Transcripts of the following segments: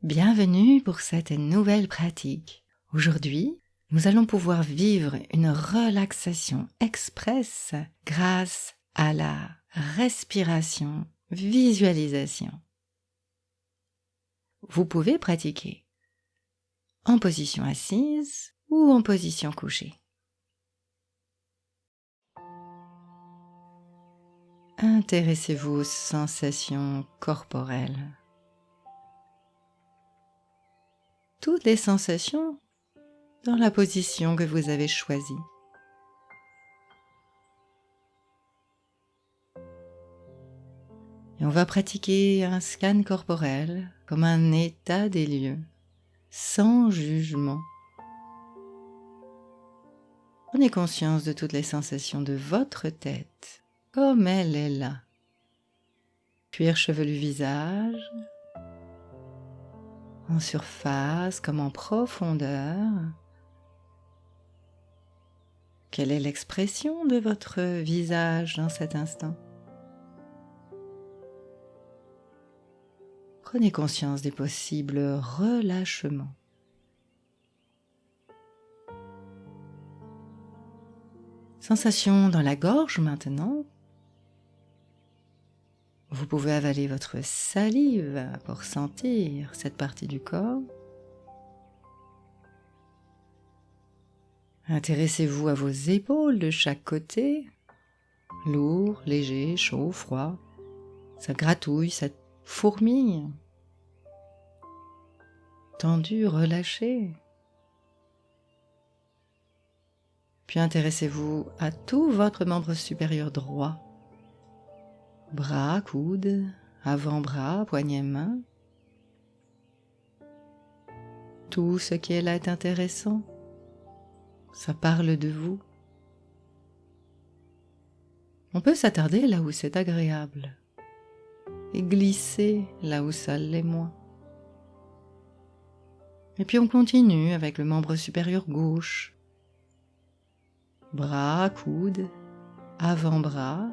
Bienvenue pour cette nouvelle pratique. Aujourd'hui, nous allons pouvoir vivre une relaxation express grâce à la respiration visualisation. Vous pouvez pratiquer en position assise ou en position couchée. Intéressez-vous aux sensations corporelles. Toutes les sensations dans la position que vous avez choisie. Et on va pratiquer un scan corporel comme un état des lieux, sans jugement. Prenez conscience de toutes les sensations de votre tête, comme elle est là. Cuir chevelu visage, en surface comme en profondeur. Quelle est l'expression de votre visage dans cet instant? Prenez conscience des possibles relâchements. Sensation dans la gorge maintenant. Vous pouvez avaler votre salive pour sentir cette partie du corps. Intéressez-vous à vos épaules de chaque côté. Lourd, léger, chaud, froid. Ça gratouille, ça fourmille. Tendu, relâché. Puis intéressez-vous à tout votre membre supérieur droit. Bras, coudes, avant-bras, poignets, mains. Tout ce qui est là est intéressant. Ça parle de vous. On peut s'attarder là où c'est agréable et glisser là où ça l'est moins. Et puis on continue avec le membre supérieur gauche. Bras, coudes, avant-bras,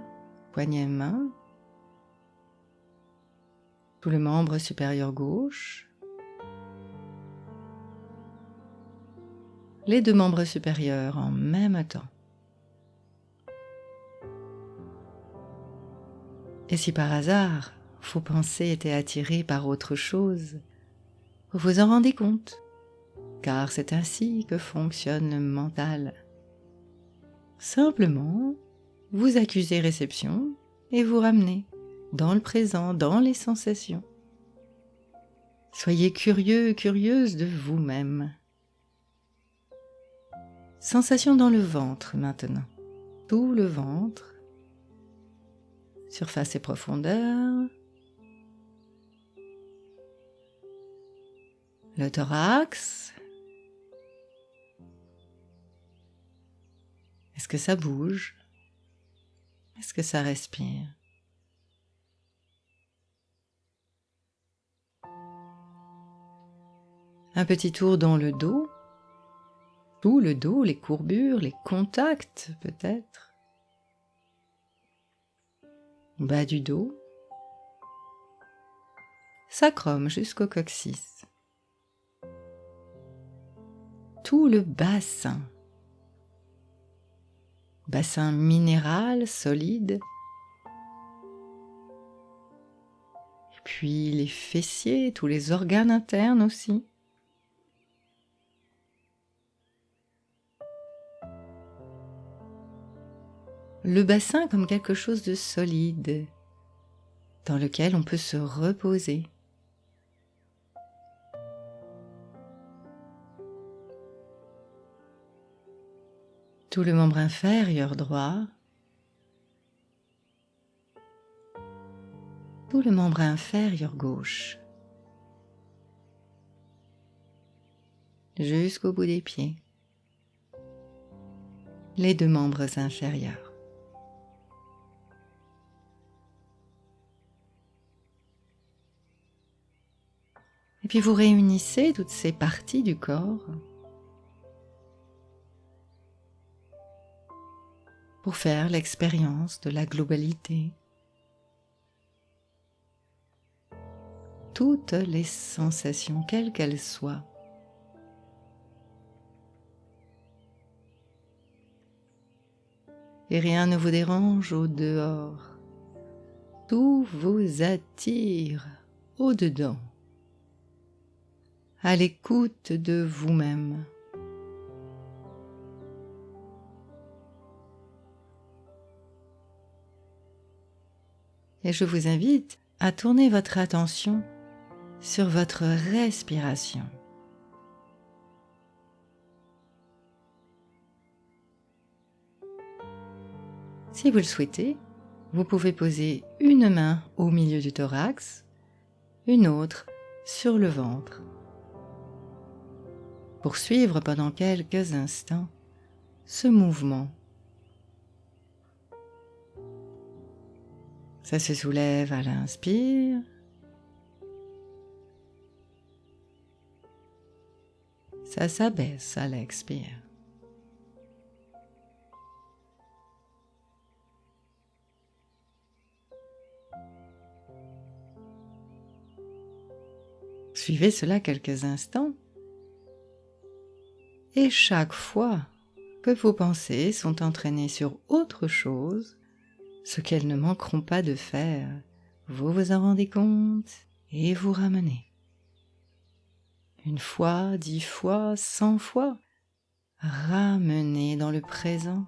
poignets, mains. Tout le membre supérieur gauche. Les deux membres supérieurs en même temps. Et si par hasard, vos pensées étaient attirées par autre chose, vous vous en rendez compte, car c'est ainsi que fonctionne le mental. Simplement, vous accusez réception et vous ramenez dans le présent, dans les sensations. Soyez curieux, curieuse de vous-même. Sensation dans le ventre maintenant. Tout le ventre. Surface et profondeur. Le thorax. Est-ce que ça bouge? Est-ce que ça respire? Un petit tour dans le dos. Tout le dos, les courbures, les contacts peut-être. Bas du dos. Sacrum jusqu'au coccyx. Tout le bassin. Bassin minéral, solide. Et puis les fessiers, tous les organes internes aussi. Le bassin comme quelque chose de solide, dans lequel on peut se reposer. Tout le membre inférieur droit. Tout le membre inférieur gauche. Jusqu'au bout des pieds. Les deux membres inférieurs. Et puis vous réunissez toutes ces parties du corps pour faire l'expérience de la globalité. toutes les sensations, quelles qu'elles soient. Et rien ne vous dérange au dehors. Tout vous attire au dedans, à l'écoute de vous-même. Et je vous invite à tourner votre attention sur votre respiration. Si vous le souhaitez, vous pouvez poser une main au milieu du thorax, une autre sur le ventre. Pour suivre pendant quelques instants ce mouvement. Ça se soulève à l'inspire. Ça s'abaisse à l'expire. Suivez cela quelques instants. Et chaque fois que vos pensées sont entraînées sur autre chose, ce qu'elles ne manqueront pas de faire, vous vous en rendez compte et vous ramenez. 1 fois, 10 fois, 100 fois, ramenez dans le présent.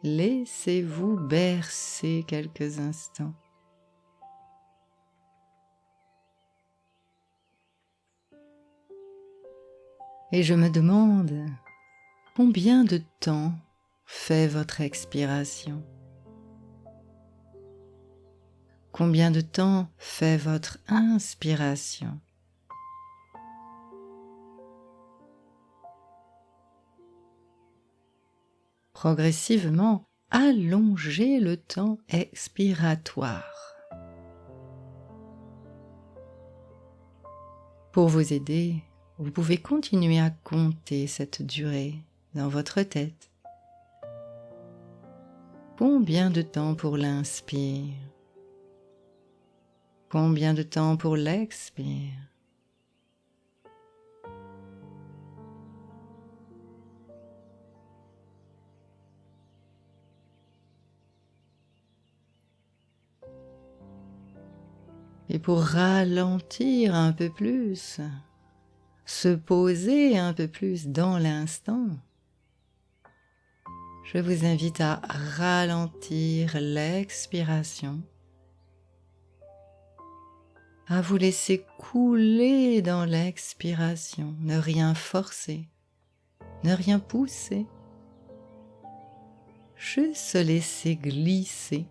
Laissez-vous bercer quelques instants. Et je me demande combien de temps fait votre expiration? Combien de temps fait votre inspiration? Progressivement, allongez le temps expiratoire. Pour vous aider, vous pouvez continuer à compter cette durée dans votre tête. Combien de temps pour l'inspire? Combien de temps pour l'expire? Et pour ralentir un peu plus, se poser un peu plus dans l'instant, je vous invite à ralentir l'expiration, à vous laisser couler dans l'expiration, ne rien forcer, ne rien pousser, juste se laisser glisser,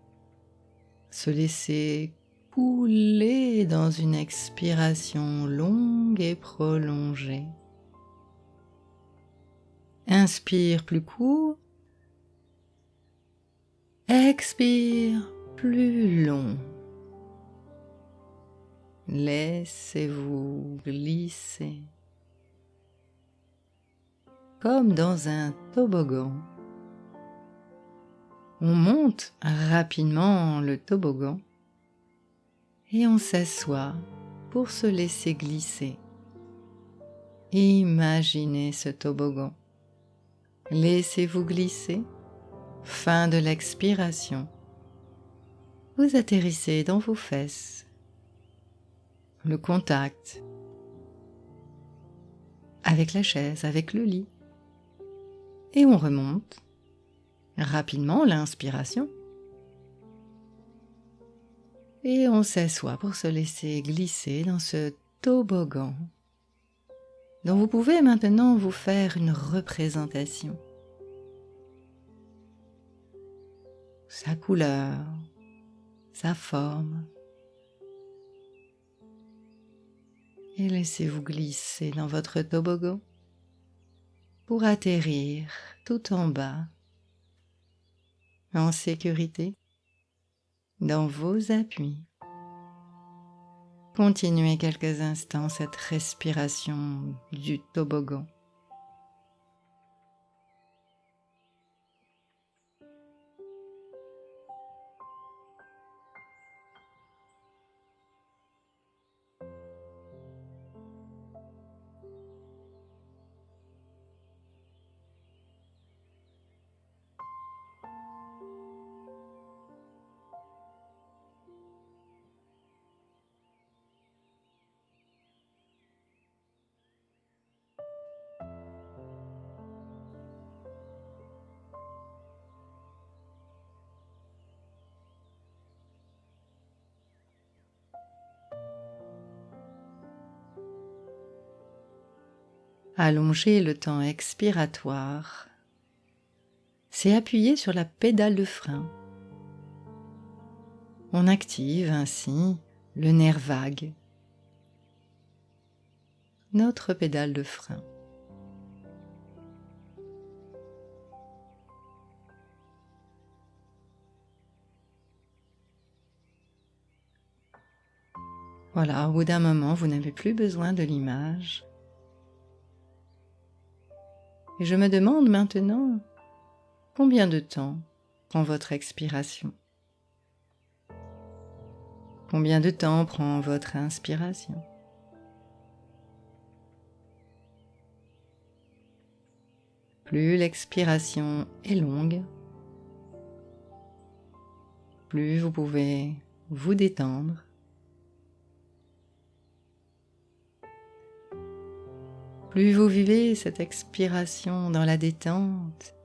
se laisser couler dans une expiration longue et prolongée. Inspire plus court, expire plus long. Laissez-vous glisser comme dans un toboggan. On monte rapidement le toboggan et on s'assoit pour se laisser glisser. Imaginez ce toboggan. Laissez-vous glisser. Fin de l'expiration. Vous atterrissez dans vos fesses. Le contact avec la chaise, avec le lit. Et on remonte rapidement l'inspiration. Et on s'assoit pour se laisser glisser dans ce toboggan dont vous pouvez maintenant vous faire une représentation. Sa couleur, sa forme. Et laissez-vous glisser dans votre toboggan pour atterrir tout en bas, en sécurité, dans vos appuis. Continuez quelques instants cette respiration du toboggan. Allonger le temps expiratoire, c'est appuyer sur la pédale de frein. On active ainsi le nerf vague, notre pédale de frein. Voilà, au bout d'un moment, vous n'avez plus besoin de l'image. Et je me demande maintenant, combien de temps prend votre expiration? Combien de temps prend votre inspiration? Plus l'expiration est longue, plus vous pouvez vous détendre. Plus vous vivez cette expiration dans la détente,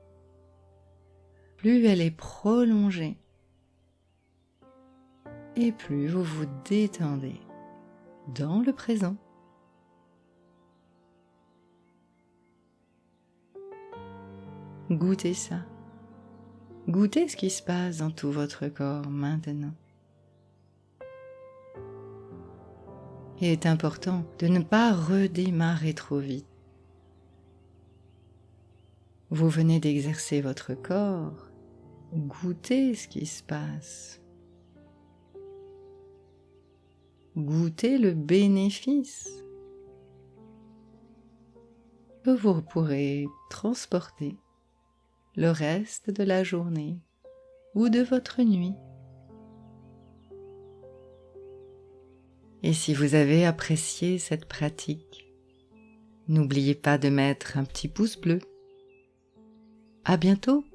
plus elle est prolongée et plus vous vous détendez dans le présent. Goûtez ça. Goûtez ce qui se passe dans tout votre corps maintenant. Il est important de ne pas redémarrer trop vite. Vous venez d'exercer votre corps, goûtez ce qui se passe. Goûtez le bénéfice que vous pourrez transporter le reste de la journée ou de votre nuit. Et si vous avez apprécié cette pratique, n'oubliez pas de mettre un petit pouce bleu. À bientôt!